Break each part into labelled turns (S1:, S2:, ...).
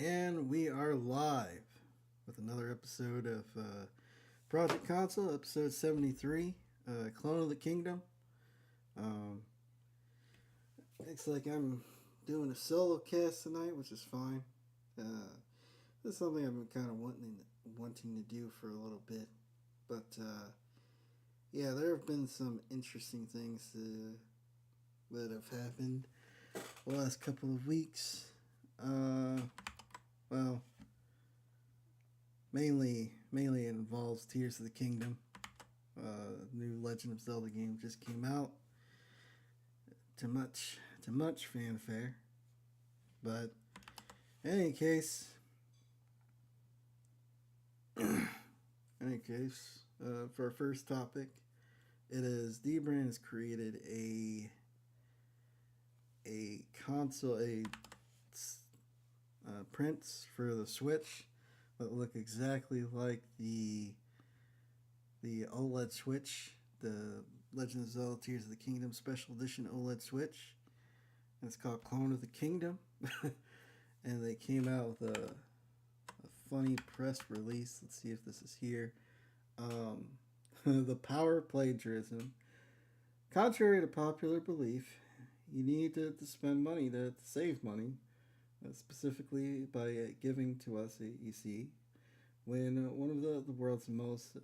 S1: And we are live with another episode of Project Console, episode 73, Clone of the Kingdom. Um, Looks like I'm doing a solo cast tonight, which is fine. This is something I've been kind of wanting to do for a little bit. But yeah, there have been some interesting things that have happened the last couple of weeks. Well, mainly it involves Tears of the Kingdom. New Legend of Zelda game just came out. To much fanfare, but in any case, for our first topic, it is Dbrand has created a console prints for the Switch that look exactly like the OLED Switch, the Legend of Zelda Tears of the Kingdom Special Edition OLED Switch. And it's called Clone of the Kingdom. And they came out with a funny press release. Let's see if this is here. The power of plagiarism. Contrary to popular belief, you need to spend money to save money, specifically by giving to us, you see, when one of the world's most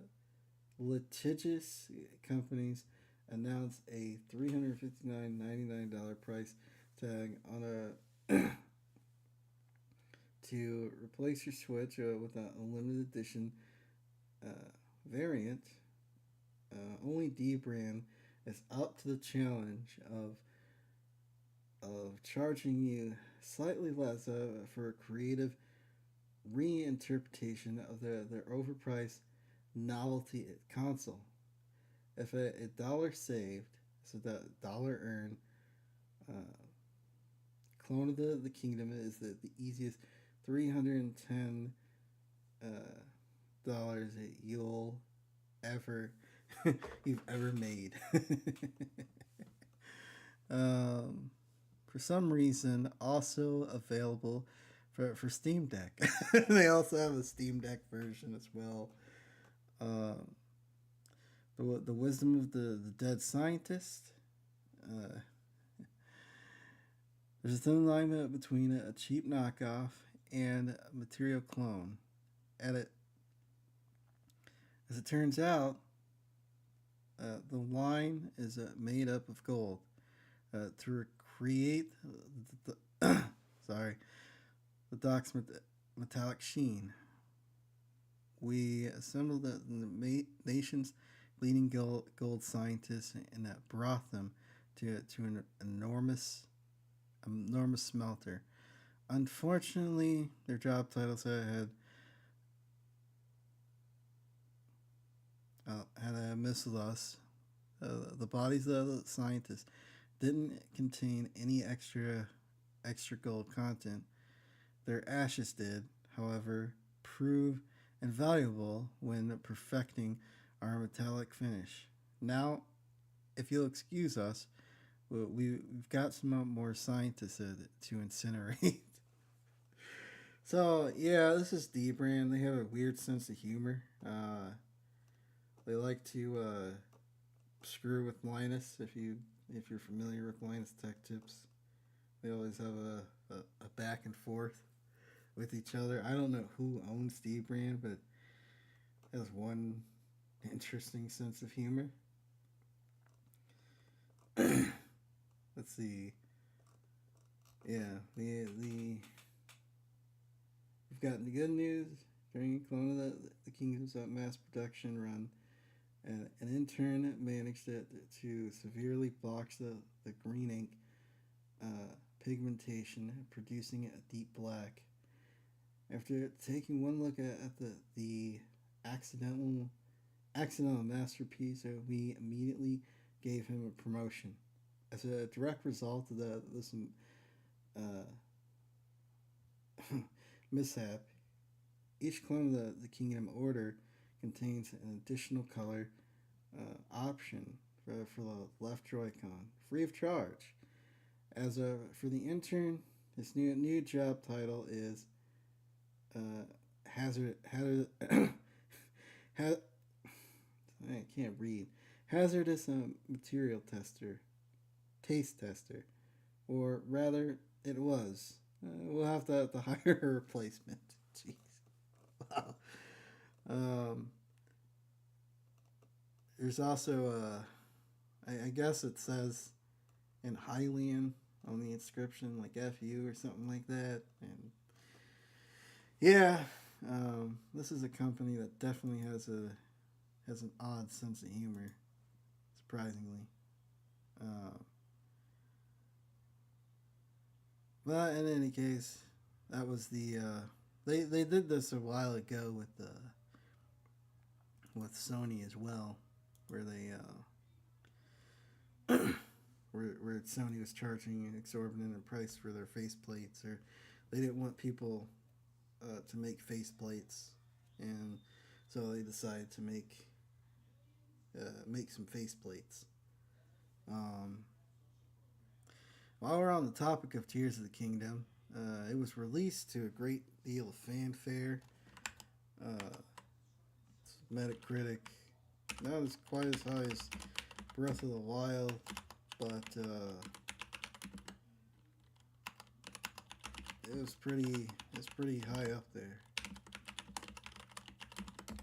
S1: litigious companies announced a $359.99 price tag on a to replace your Switch with a limited edition variant. Only Dbrand is up to the challenge of charging you slightly less for a creative reinterpretation of their overpriced novelty console. If a dollar saved, so that dollar earned, Clone of the Kingdom is the easiest $310 that you've ever made. For some reason, also available for Steam Deck. They also have a Steam Deck version as well. The wisdom of the dead scientist. There's a thin line between a cheap knockoff and a material clone. As it turns out, the line is made up of gold. To create the dock's metallic sheen, we assembled the nation's leading gold scientists and brought them to an enormous smelter. Unfortunately, their job titles had a miss with us. The bodies of the scientists didn't contain any extra gold content. Their ashes did, however, prove invaluable when perfecting our metallic finish. Now, if you'll excuse us, we've got some more scientists to incinerate. So yeah, this is Dbrand. They have a weird sense of humor. They like to screw with Linus. If you're familiar with Linus Tech Tips, they always have a back and forth with each other. I don't know who owns Dbrand, but it has one interesting sense of humor. Let's see. Yeah, we've gotten the good news during Clone of the Kingdom's mass production run. An intern managed to severely block the green ink pigmentation, producing a deep black. After taking one look at the accidental masterpiece, we immediately gave him a promotion. As a direct result of this mishap, each Clone of the Kingdom order contains an additional color option for the left Joy-Con, free of charge. For the intern, his new job title is hazard ha- I can't read. Hazardous material tester, taste tester, or rather, it was. We'll have to hire a replacement. Jeez. Wow. Um, there's also I guess it says in Hylian on the inscription, like "fu" or something like that. And yeah, this is a company that definitely has an odd sense of humor, surprisingly. Uh, but in any case, that was they did this a while ago with Sony as well, where they where Sony was charging an exorbitant price for their faceplates, or they didn't want people to make faceplates, and so they decided to make some faceplates. Um, while we're on the topic of Tears of the Kingdom, it was released to a great deal of fanfare. Uh, Metacritic, not as quite as high as Breath of the Wild, but it's pretty high up there.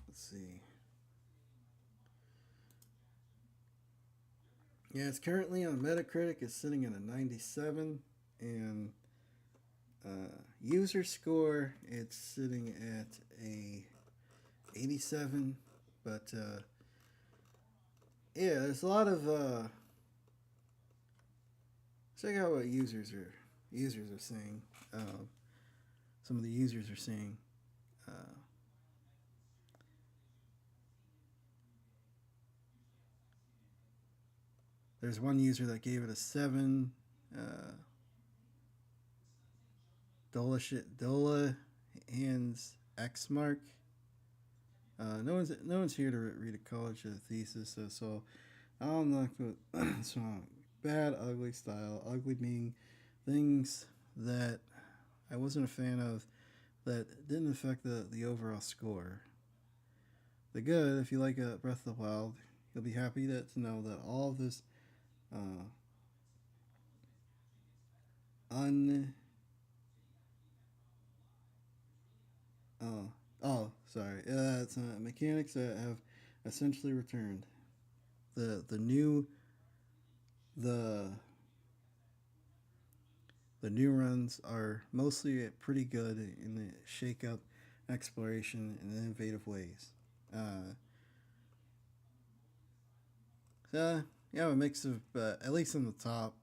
S1: Let's see. Yeah, it's currently on Metacritic. It's sitting at a 97, and user score it's sitting at a 87. But yeah, there's a lot of check out what users are saying. Some of the users are saying. Uh, there's one user that gave it a 7. Uh, Dola hands X mark. No one's here to read a college thesis, so I'm not going. So bad, ugly style. Ugly being things that I wasn't a fan of that didn't affect the overall score. The good, if you like Breath of the Wild, you'll be happy to know that all of this uh, un oh sorry it's mechanics that have essentially returned. The new the the new runs are mostly pretty good in the shake up exploration in innovative ways. Uh, so yeah, a mix of at least in the top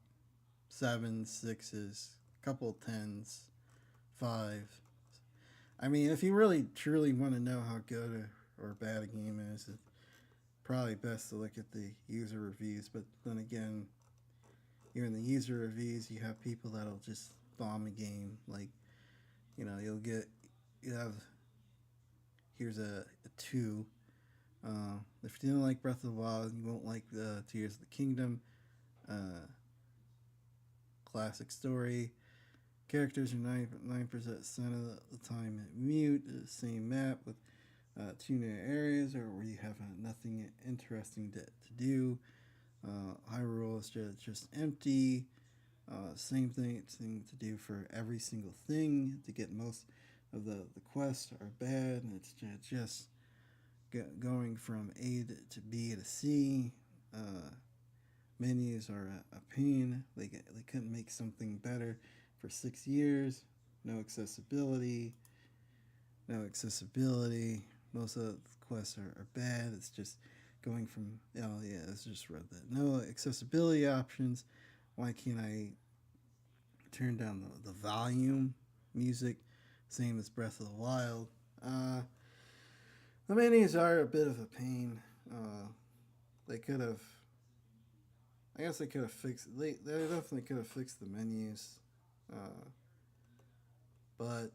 S1: sevens, sixes, couple of tens, five. I mean, if you really truly want to know how good or bad a game is, it's probably best to look at the user reviews. But then again, you're in the user reviews, you have people that'll just bomb a game. Like, you have here's a two. If you didn't like Breath of the Wild, you won't like the Tears of the Kingdom. Uh, Classic story. Characters are 9% of the time mute. Same map with two new areas, or where you have nothing interesting to do. Hyrule is just empty. Same thing to do for every single thing. To get most of the quests are bad, and it's just going from A to B to C. Uh, Menus are a pain. They couldn't make something better for 6 years. No accessibility. No accessibility. Most of the quests are bad. It's just going from, oh yeah, let's just read that. No accessibility options. Why can't I turn down the volume? Music, same as Breath of the Wild. The menus are a bit of a pain. They could have, I guess they could have fixed. They definitely could have fixed the menus, uh, but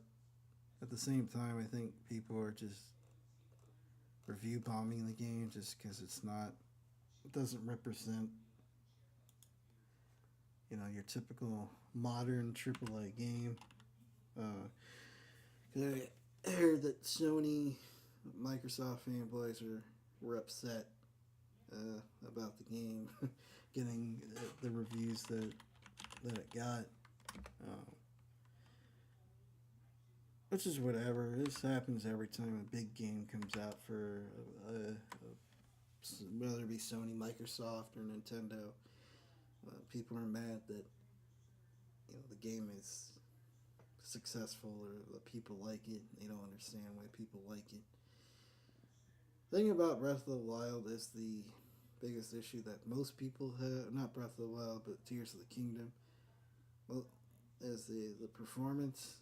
S1: at the same time, I think people are just review bombing the game just because it doesn't represent, your typical modern AAA game. Uh, heard that Sony, Microsoft fanboys were upset about the game getting the reviews that it got. Um, which is whatever. This happens every time a big game comes out for whether it be Sony, Microsoft, or Nintendo. People are mad that the game is successful or that people like it. They don't understand why people like it. The thing about Breath of the Wild is the biggest issue that most people have, not Breath of the Wild, but Tears of the Kingdom, well, is the performance.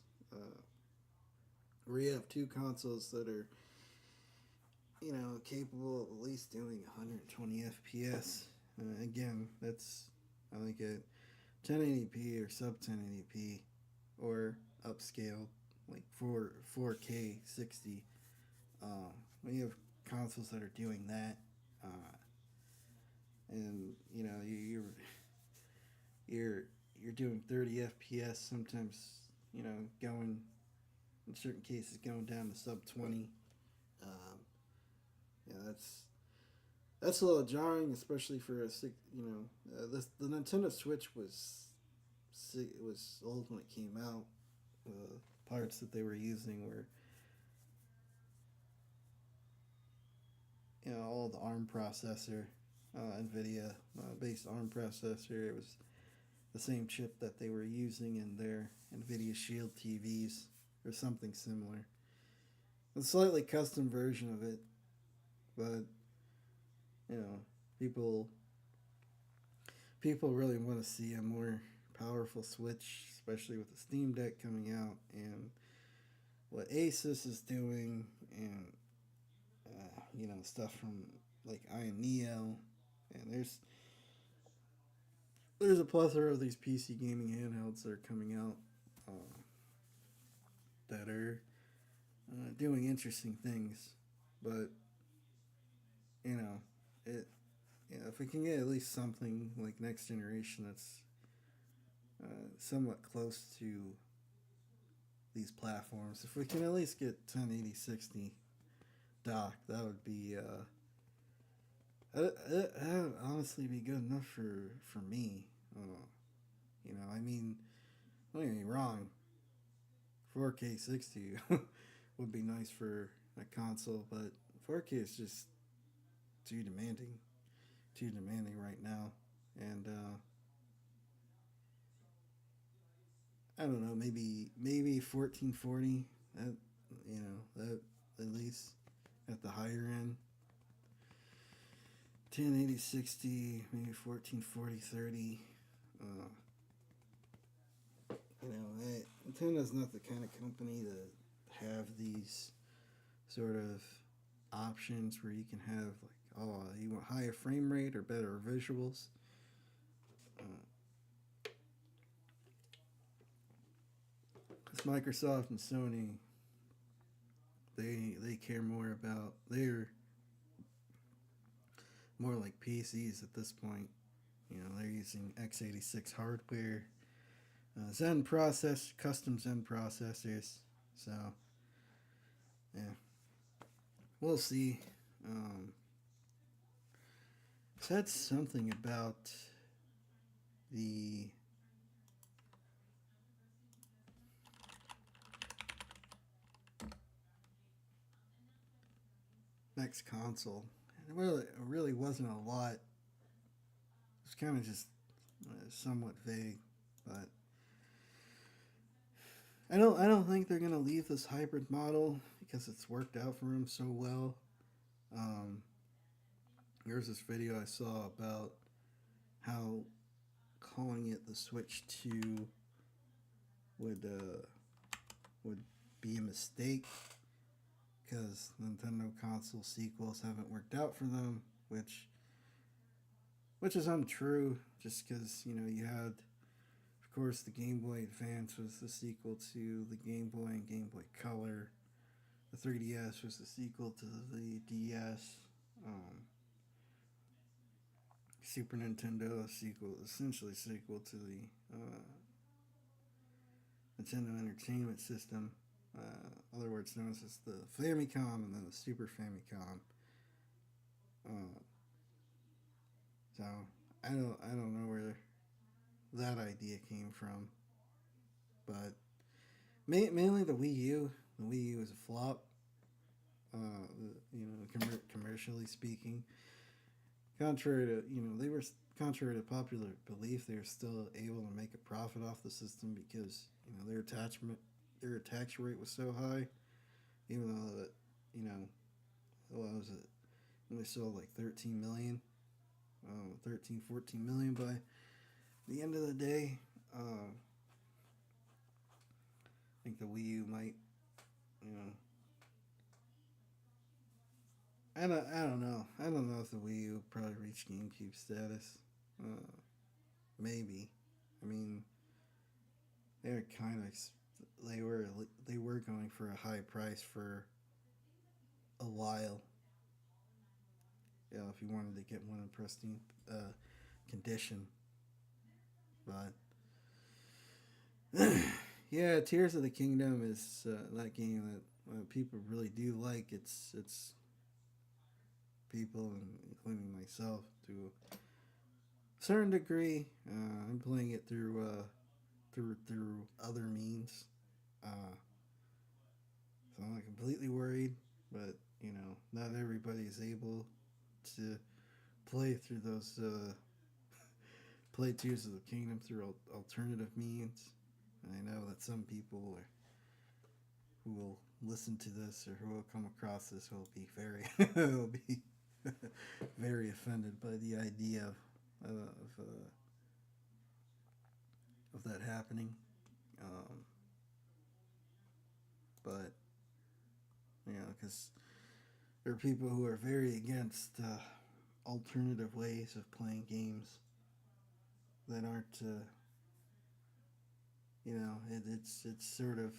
S1: Where you have two consoles that are, capable of at least doing 120 FPS. Again, that's, I think, at 1080p or sub 1080p or upscale, like 4K 60. When you have consoles that are doing that, and you're doing 30 FPS, sometimes going in certain cases going down to sub 20. Um, that's a little jarring, especially for the Nintendo Switch was old when it came out. Parts that they were using were all the ARM processor, NVIDIA based ARM processor. It was the same chip that they were using in their NVIDIA Shield TVs or something similar. A slightly custom version of it, but people really want to see a more powerful Switch, especially with the Steam Deck coming out and what Asus is doing, and stuff from like Iron Neo, and there's a plethora of these PC gaming handhelds that are coming out that are doing interesting things, but it if we can get at least something like next generation that's somewhat close to these platforms, if we can at least get 1080-60 dock, that would be that would honestly be good enough for me. I mean, don't get me wrong, 4K 60 would be nice for a console, but 4K is just too demanding right now, and I don't know, maybe 1440. That that at least at the higher end. 1080 60, maybe 1440 30. Nintendo's not the kind of company to have these sort of options where you can have you want higher frame rate or better visuals. Because Microsoft and Sony, they care more about, they're more like PCs at this point. They're using x86 hardware, custom Zen processors. So, yeah, we'll see. Said something about the next console. It really wasn't a lot. It's kind of just somewhat vague, but I don't think they're gonna leave this hybrid model because it's worked out for them so well. There's this video I saw about how calling it the Switch 2 would be a mistake because Nintendo console sequels haven't worked out for them, which is untrue. Just because you had, of course, the Game Boy Advance was the sequel to the Game Boy and Game Boy Color. The 3DS was the sequel to the DS. Super Nintendo essentially sequel to the Nintendo Entertainment System. otherwise known as the Famicom and then the Super Famicom. Uh, so I don't know where that idea came from, but mainly the Wii U. The Wii U was a flop. Commercially speaking, contrary to they were contrary to popular belief, they were still able to make a profit off the system because their attach rate was so high. Even though that you know, what was it? They sold like 13 million, 13, 14 million by the end of the day. I think the Wii U might, you know, I don't know. I don't know if the Wii U probably reached GameCube status. Uh, Maybe. I mean, they were kind of they were going for a high price for a while. If you wanted to get one in pristine condition, but yeah, Tears of the Kingdom is that game that people really do like. It's people, including myself, to a certain degree. I'm playing it through other means, uh, so I'm not completely worried. But not everybody is able to play through those play Tears of the Kingdom through alternative means. And I know that some people who will listen to this or who will come across this will be will be very offended by the idea of that happening. Um, but because there are people who are very against alternative ways of playing games that aren't, it's sort of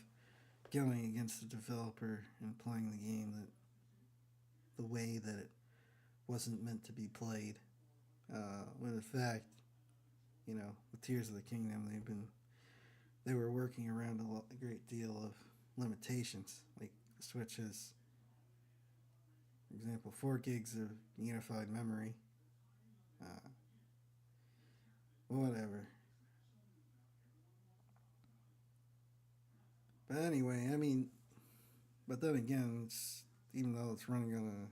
S1: going against the developer and playing the game the way that it wasn't meant to be played. When in fact, with Tears of the Kingdom, they were working around a great deal of limitations. Like the Switch has, for example, 4 gigs of unified memory. Uh, Whatever. But anyway, I mean, but then again, even though it's running on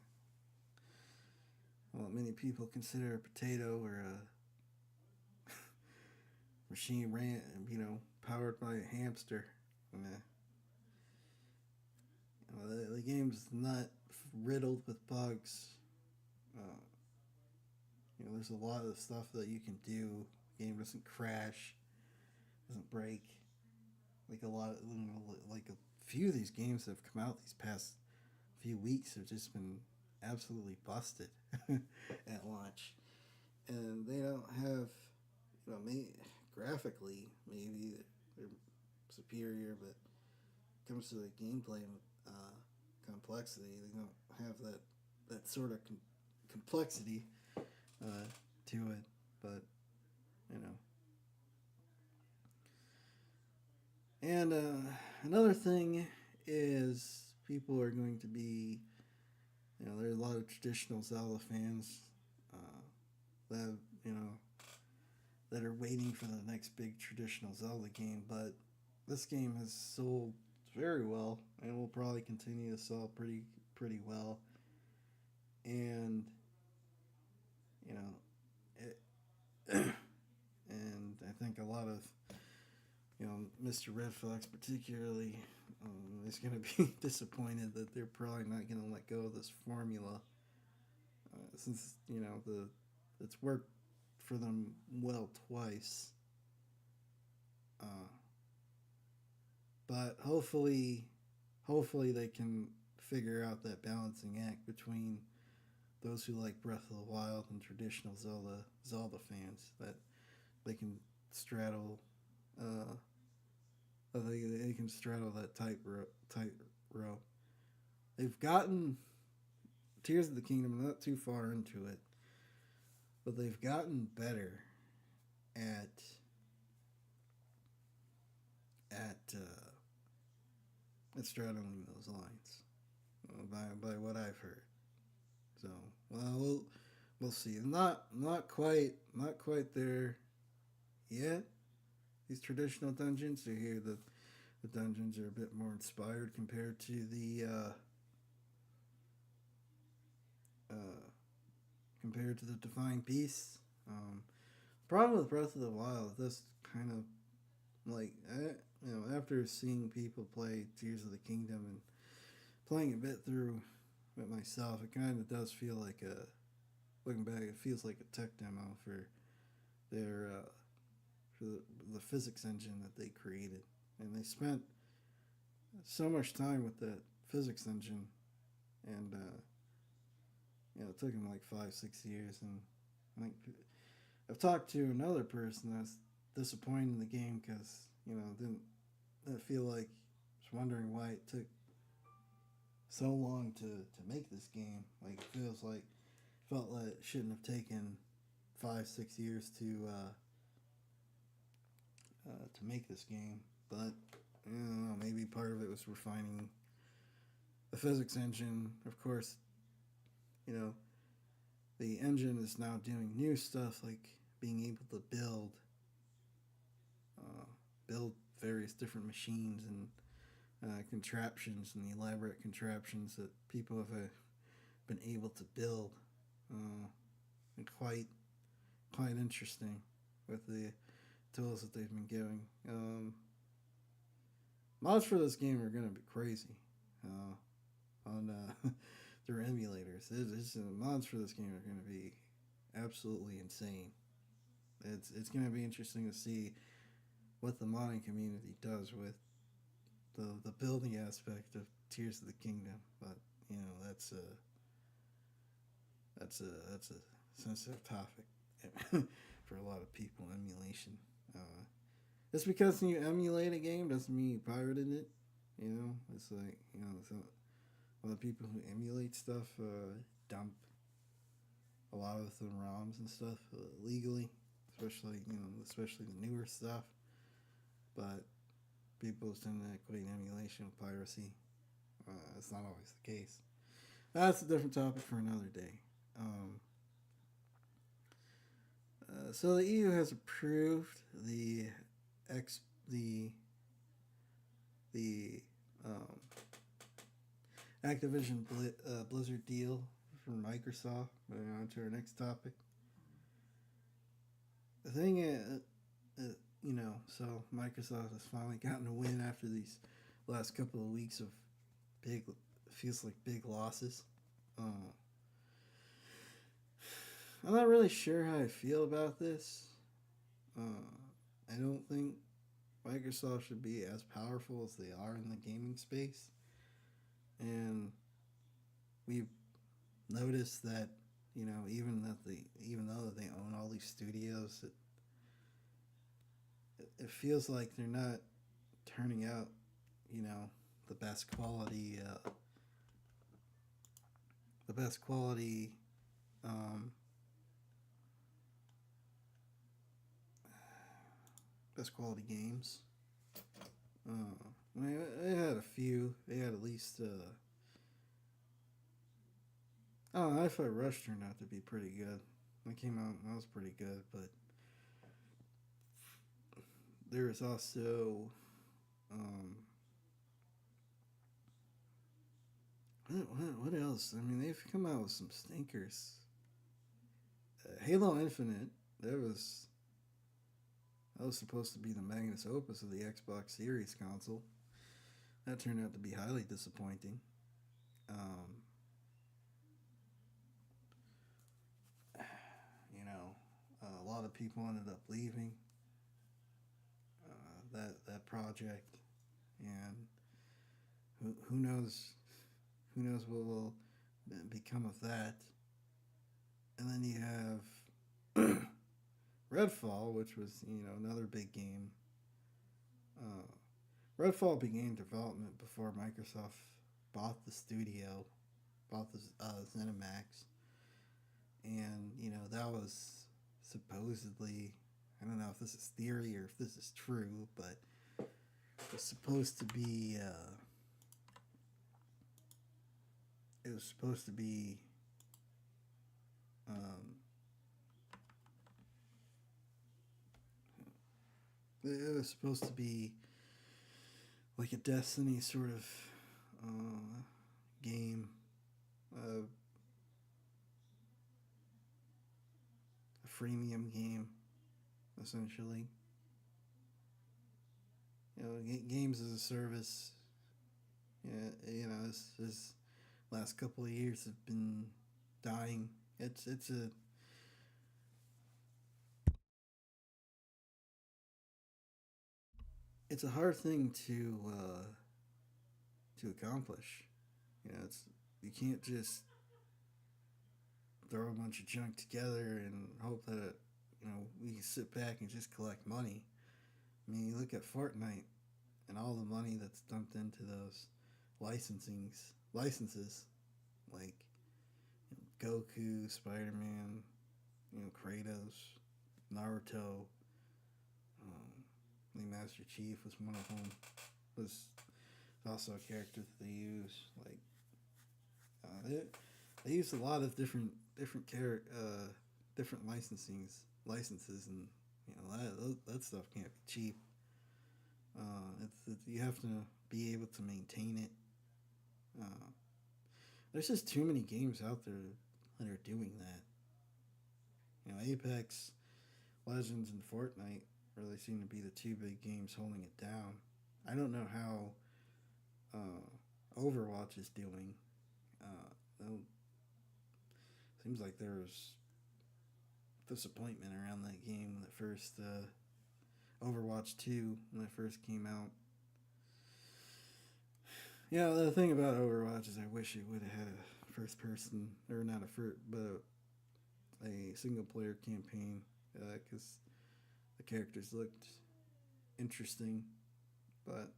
S1: what many people consider a potato or a machine powered by a hamster. The game's not riddled with bugs. Uh, there's a lot of stuff that you can do. The game doesn't crash, doesn't break. Like a lot of, like a few of these games that have come out these past few weeks have just been absolutely busted at launch, and they don't have, graphically maybe they're superior, but when it comes to the gameplay complexity, they don't have that sort of complexity to it. But you know, and another thing is people are going to be, there are a lot of traditional Zelda fans that that are waiting for the next big traditional Zelda game, but this game has sold very well and will probably continue to sell pretty well. And you know, it, and I think a lot of Mr. Red Fox particularly is going to be disappointed that they're probably not going to let go of this formula, since it's worked for them well twice. Uh, but hopefully they can figure out that balancing act between those who like Breath of the Wild and traditional Zelda fans, that they can straddle they can straddle that tightrope. They've gotten Tears of the Kingdom not too far into it, but they've gotten better at at It's straddling those lines, by what I've heard. So, well, we'll see. Not quite there yet. These traditional dungeons. You hear the dungeons are a bit more inspired compared to uh, the Divine Beasts. Problem with Breath of the Wild, this kind of like after seeing people play Tears of the Kingdom and playing a bit through it myself, it kind of does feel like a looking back. It feels like a tech demo for their for the physics engine that they created, and they spent so much time with that physics engine, and it took them like 5-6 years. And like I've talked to another person that's disappointed in the game because didn't feel like was wondering why it took so long to make this game. Like it felt like it shouldn't have taken 5-6 years to make this game, but maybe part of it was refining the physics engine. Of course, you know, the engine is now doing new stuff like being able to build various different machines and contraptions and elaborate contraptions that people have been able to build, and quite interesting with the tools that they've been giving. Mods for this game are gonna be crazy on their emulators. Mods for this game are gonna be absolutely insane. It's gonna be interesting to see what the modding community does with the building aspect of Tears of the Kingdom. But that's a sensitive topic for a lot of people. Emulation. Just because you emulate a game doesn't mean you pirated it. It's like so a lot of people who emulate stuff dump a lot of the ROMs and stuff legally, especially the newer stuff. But people tend to equate emulation with piracy. It's not always the case. That's a different topic for another day. So the EU has approved X the Activision Blizzard deal for Microsoft. Moving on to our next topic. The thing is, so Microsoft has finally gotten a win after these last couple of weeks of feels like big losses. I'm not really sure how I feel about this. I don't think Microsoft should be as powerful as they are in the gaming space, and we've noticed that even though they own all these studios, it feels like they're not turning out the best quality the best quality um, best quality games. They had a few. They had at least. Hi-Fi Rush turned out to be pretty good. It came out and that was pretty good, but there was also. What else? I mean, they've come out with some stinkers. Halo Infinite. That was supposed to be the magnus opus of the Xbox Series console. That turned out to be highly disappointing. A lot of people ended up leaving that project, and who knows what will become of that. And then you have Redfall, which was another big game. Redfall began development before Microsoft bought the studio, bought the ZeniMax, and that was supposedly, I don't know if this is theory or if this is true, but it was supposed to be it was supposed to be um, it was supposed to be like a Destiny sort of game, uh, a freemium game, essentially. Games as a service. Yeah, this last couple of years have been dying. It's a hard thing to accomplish. It's you can't just throw a bunch of junk together and hope that we can sit back and just collect money. I mean, you look at Fortnite and all the money that's dumped into those licenses, like Goku, Spider Man, Kratos, Naruto. I think Master Chief was one of them. Was also a character that they use. Like they use a lot of different licenses, and that stuff can't be cheap. You have to be able to maintain it. Uh, there's just too many games out there that are doing that. Apex Legends and Fortnite really seem to be the two big games holding it down. I don't know how Overwatch is doing. Though seems like there was disappointment around that game when it first Overwatch 2 when it first came out. Yeah, the thing about Overwatch is I wish it would have had a first person, or not a first, but a single player campaign, because the characters looked interesting, but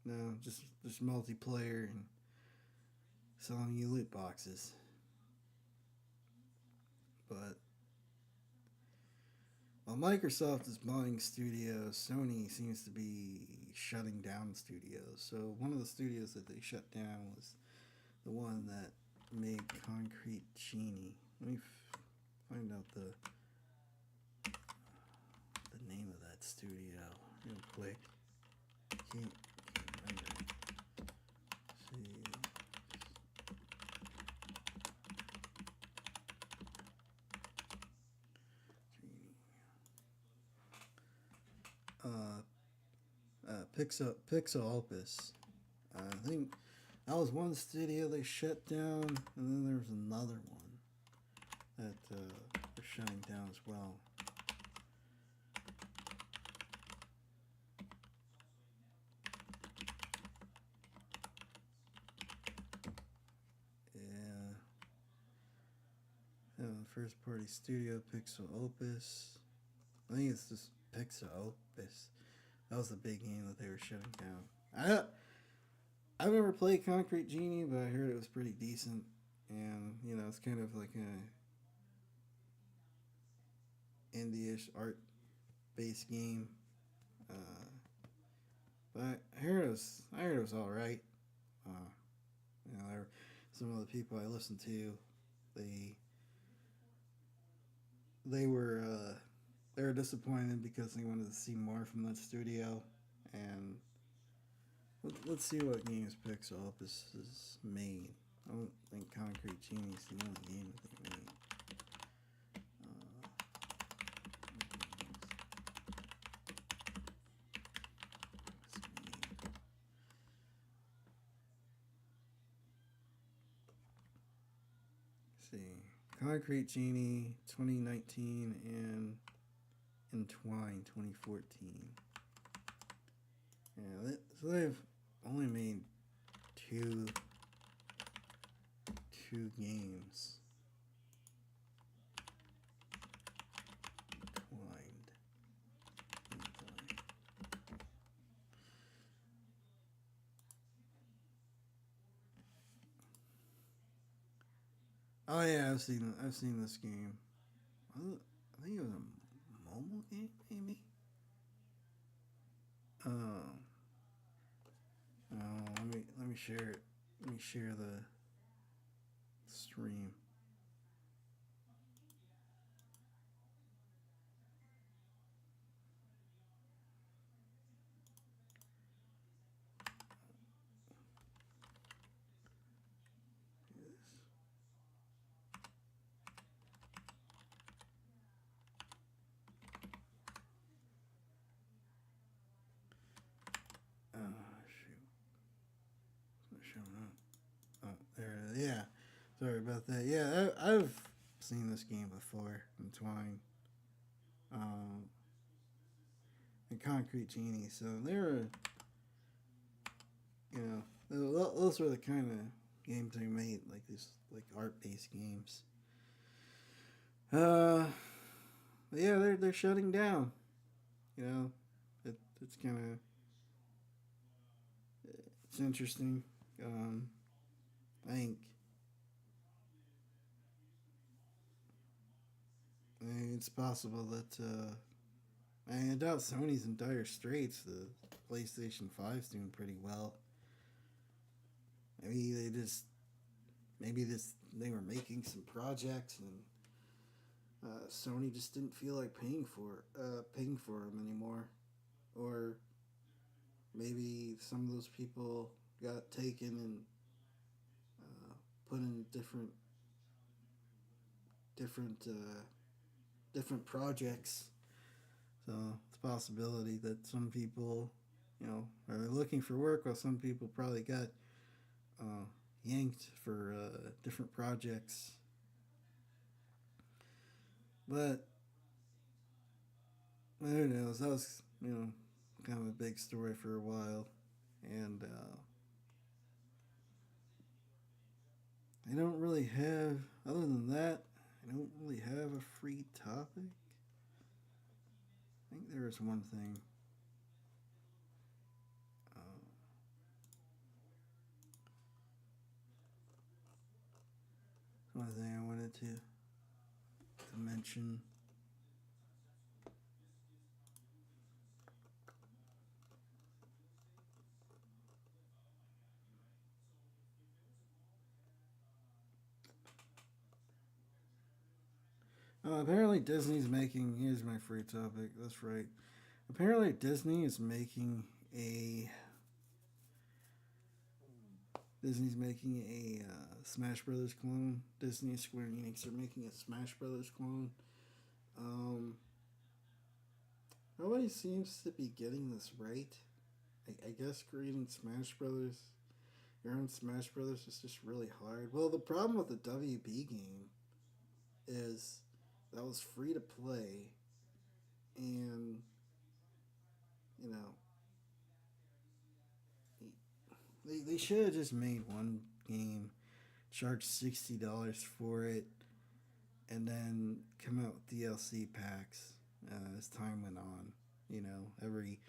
S1: no, just multiplayer and selling you loot boxes. But while Microsoft is buying studios, Sony seems to be shutting down studios. So one of the studios that they shut down was the one that made Concrete Genie. Let me find out the name of that studio real quick. Can't remember. See. Pixel Opus. I think that was one studio they shut down, and then there was another one that they're shutting down as well. Yeah, first party studio Pixel Opus. I think it's just Pixel Opus. That was the big game that they were shutting down. I've never played Concrete Genie, but I heard it was pretty decent, and it's kind of like a indie-ish art-based game. Uh, but I heard it was all right. Uh, some of the people I listened to, they they were uh, they were disappointed because they wanted to see more from that studio, and let's see what games Pixel Opus has made. I don't think Concrete Genie is the only game that they made. Let's see. Concrete Genie 2019 and Entwine 2014. Yeah, so they've only made two games. Entwined. Oh yeah, I've seen this game. I think it was a mobile game, maybe. Oh, let me share it. Let me share stream. Shoot. It's not showing up. Oh, there it is. Yeah. Sorry about that. Yeah, I've seen this game before in Twine. Um, and Concrete Genie. So they were, you know, those were the kind of games they made, like these, like art-based games. Uh, yeah, they're shutting down. You know, it's kind of it's interesting. Um, I think it's possible that I doubt Sony's in dire straits. The PlayStation 5's doing pretty well. Maybe they were making some projects and Sony just didn't feel like paying for them anymore, or maybe some of those people got taken and put in different different projects. So it's a possibility that some people, you know, are looking for work, while some people probably got uh, yanked for different projects. But who knows? That was, you know, kind of a big story for a while, and I don't really have. Other than that, I don't really have a free topic. I think there is one thing. Uh, one thing I wanted to mention. Apparently, Disney's making. Here's my free topic. That's right. Apparently, Disney is making a. Disney's making a Smash Brothers clone. Disney Square Enix are making a Smash Brothers clone. Um, Nobody seems to be getting this right. I guess creating Smash Brothers, your own Smash Brothers, is just really hard. Well, the problem with the WB game is that was free to play, and you know they should have just made one game, charged $60 for it, and then come out with DLC packs as time went on. You know, every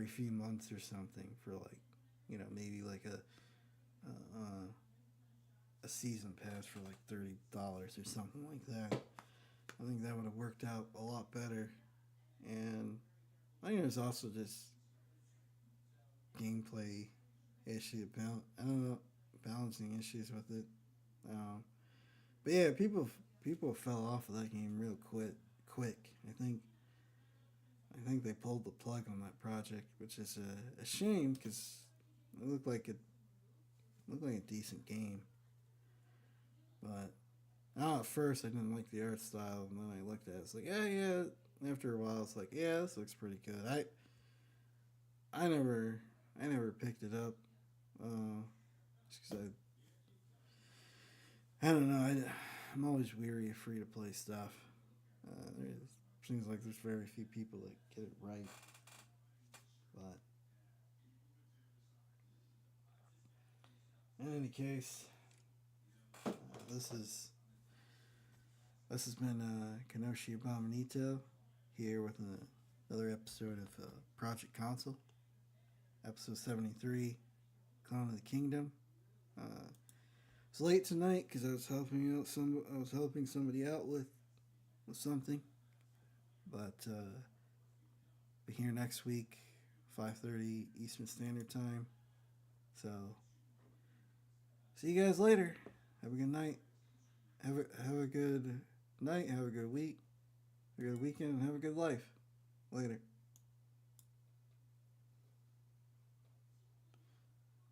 S1: few months or something for like, you know, maybe like a season pass for like $30 or something like that. I think that would have worked out a lot better. And I think there's also just gameplay issue. I don't know, balancing issues with it. Um, but yeah, people fell off of that game real quick. I think they pulled the plug on that project, which is a shame because it looked like a decent game. But at first I didn't like the art style, and then I looked at it. It's like, yeah. After a while, it's like, yeah, this looks pretty good. I never I never picked it up. Just because I don't know. I'm always weary of free to play stuff. It seems like there's very few people that get it right. But in any case, uh, this is this has been Kenoshi Abominito here with another episode of Project Console, episode 73, Clone of the Kingdom. Uh, it's late tonight because I was helping somebody out with something, but be here next week, 5:30 Eastern Standard Time. So see you guys later. Have a good night. Have a good night. Have a good week. Have a good weekend. And have a good life. Later.